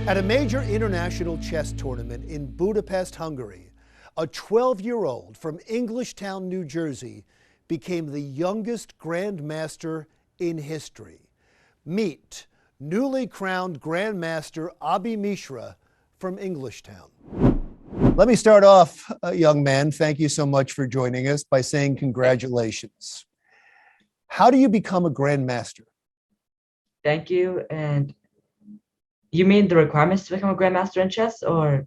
At a major international chess tournament in Budapest, Hungary, a 12-year-old from Englishtown, New Jersey, became the youngest Grandmaster in history. Meet newly crowned Grandmaster Abhimanyu Misha from Englishtown. Let me start off, young man, thank you so much for joining us, by saying congratulations. How do you become a Grandmaster? Thank you. And you mean the requirements to become a grandmaster in chess, or?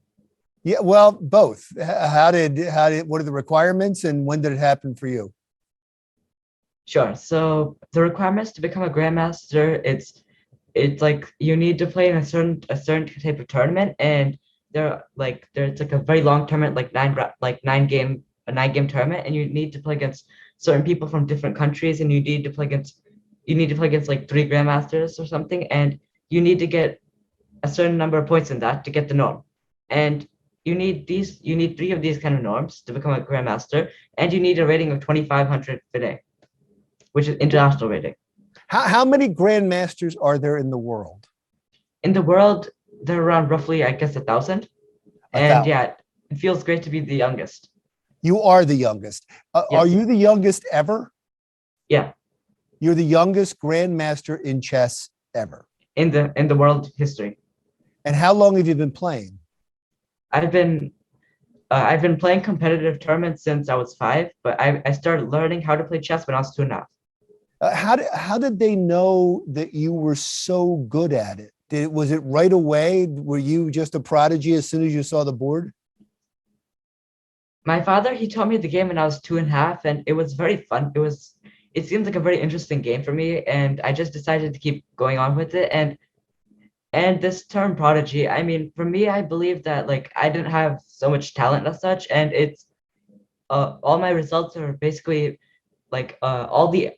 Yeah, well, both. What are the requirements and when did it happen for you? Sure. So the requirements to become a grandmaster, it's like you need to play in a certain type of tournament, and there's like a very long tournament, like a 9 game tournament, and you need to play against certain people from different countries, and you need to play against like 3 grandmasters or something, and you need to get a certain number of points in that to get the norm. And you need 3 of these kind of norms to become a grandmaster, and you need a rating of 2500 FIDE, which is international rating. How many Grandmasters are there in the world? In the world, they're around roughly, I guess, 1,000. A And thousand. yeah, it feels great to be the youngest. You are the youngest. Are Yes. you the youngest ever? Yeah. You're the youngest Grandmaster in chess ever. In the world history. And how long have you been playing? I've been I've been playing competitive tournaments since I was 5, but I started learning how to play chess when I was 2.5. How did they know that you were so good at it? Was it right away? Were you just a prodigy as soon as you saw the board? My father, he taught me the game when I was 2.5, and it was very fun. It seemed like a very interesting game for me, and I just decided to keep going on with it. And this term prodigy, I mean, for me, I believe that like I didn't have so much talent as such, and it's all my results are basically like all the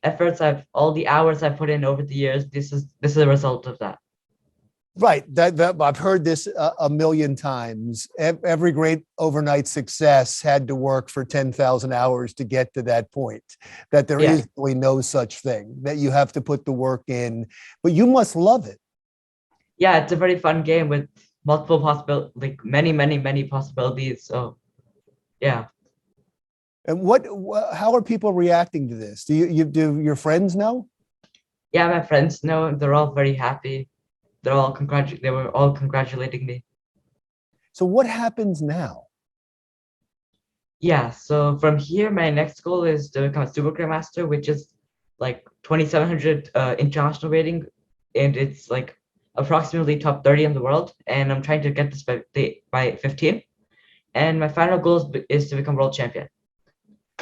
hours I've put in over the years. This is a result of that. Right. That I've heard this a million times. Every great overnight success had to work for 10,000 hours to get to that point, that there Yeah, is really no such thing, that you have to put the work in, but you must love it. yeah, it's a very fun game with multiple possible, like many possibilities. So yeah, And how are people reacting to this? Do your friends know? yeah, my friends know, they're all very happy. They were all congratulating me. So what happens now? Yeah, so from here, my next goal is to become a super grandmaster, which is like 2,700 international rating, and it's like approximately top 30 in the world. And I'm trying to get this by 15. And my final goal is to become world champion.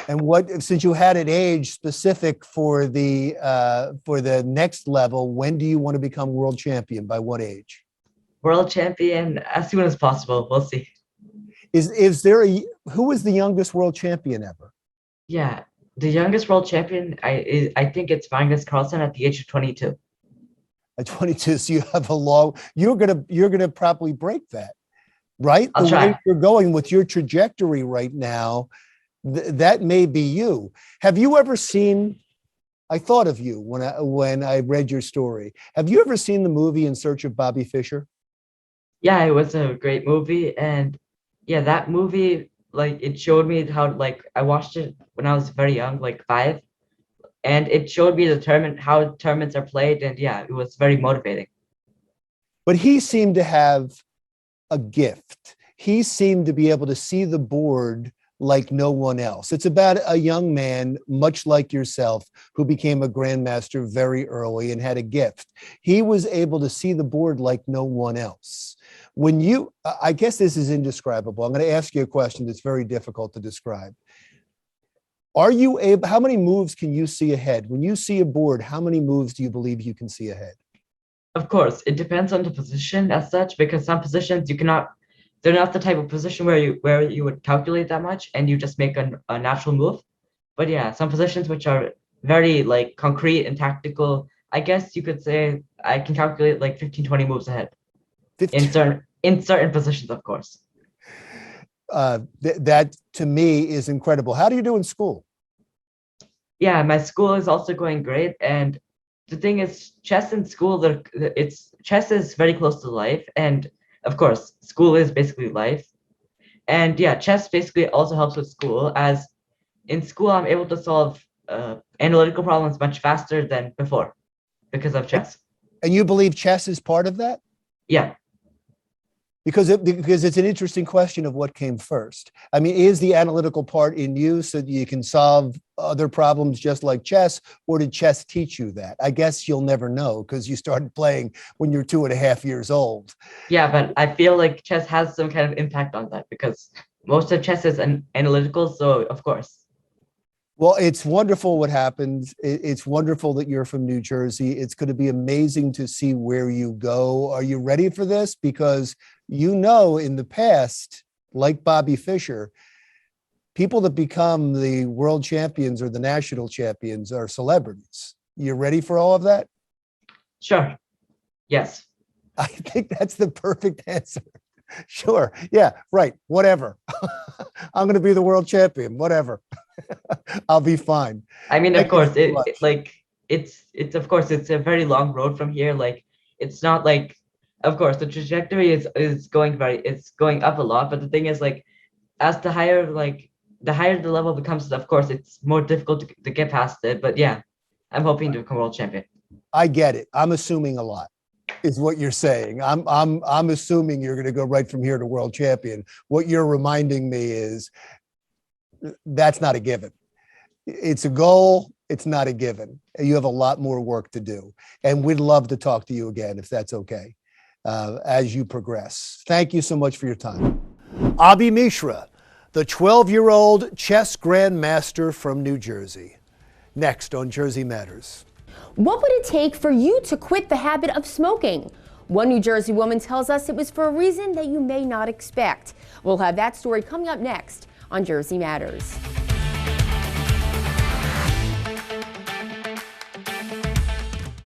And since you had an age specific for the next level, when do you want to become world champion? By what age? World champion as soon as possible. We'll see. Is there who is the youngest world champion ever? Yeah, the youngest world champion, I think it's Magnus Carlsen at the age of 22. At 22, so you have a long. You're gonna probably break that, right? I'll The way try. you're going with your trajectory right now, that may be you. Have you ever seen? I thought of you when I read your story. Have you ever seen the movie In Search of Bobby Fischer? Yeah, it was a great movie, and yeah, that movie, like, it showed me how, like, I watched it when I was very young, like 5, and it showed me how tournaments are played, and yeah, it was very motivating. But he seemed to have a gift. He seemed to be able to see the board like no one else. It's about a young man, much like yourself, who became a grandmaster very early and had a gift. He was able to see the board like no one else. I guess this is indescribable. I'm going to ask you a question that's very difficult to describe. How many moves can you see ahead? When you see a board, how many moves do you believe you can see ahead? Of course, it depends on the position as such, because some positions you cannot, they're not the type of position where you would calculate that much and you just make a natural move. But yeah, some positions which are very like concrete and tactical, I guess you could say I can calculate like 15, 20 moves ahead 50. in certain positions, of course. That to me is incredible. How do you do in school? Yeah, my school is also going great, and the thing is, chess in school, chess is very close to life, and of course, school is basically life. And yeah, chess basically also helps with school, as in school I'm able to solve analytical problems much faster than before because of chess. And you believe chess is part of that? Yeah, Because it's an interesting question of what came first. I mean, is the analytical part in you so that you can solve other problems just like chess, or did chess teach you that? I guess you'll never know because you started playing when you're 2.5 years old. yeah, but I feel like chess has some kind of impact on that because most of chess is analytical, so of course. Well, it's wonderful what happens. It's wonderful that you're from New Jersey. It's going to be amazing to see where you go. Are you ready for this? Because in the past, like Bobby Fischer, people that become the world champions or the national champions are celebrities. You ready for all of that? Sure. Yes. I think that's the perfect answer. Sure. Yeah, right. Whatever. I'm going to be the world champion. Whatever. I'll be fine. I mean, of Thank you course, so much. it's of course it's a very long road from here. Like it's not like, of course, the trajectory is going it's going up a lot. But the thing is, like, as the higher the level becomes, of course, it's more difficult to get past it. But yeah, I'm hoping to become world champion. I get it. I'm assuming a lot is what you're saying. I'm assuming you're going to go right from here to world champion. What you're reminding me is that's not a given. It's a goal. It's not a given. You have a lot more work to do. And we'd love to talk to you again, if that's okay, as you progress. Thank you so much for your time. Abhi Mishra, the 12-year-old chess grandmaster from New Jersey. Next on Jersey Matters. What would it take for you to quit the habit of smoking? One New Jersey woman tells us it was for a reason that you may not expect. We'll have that story coming up next on Jersey Matters.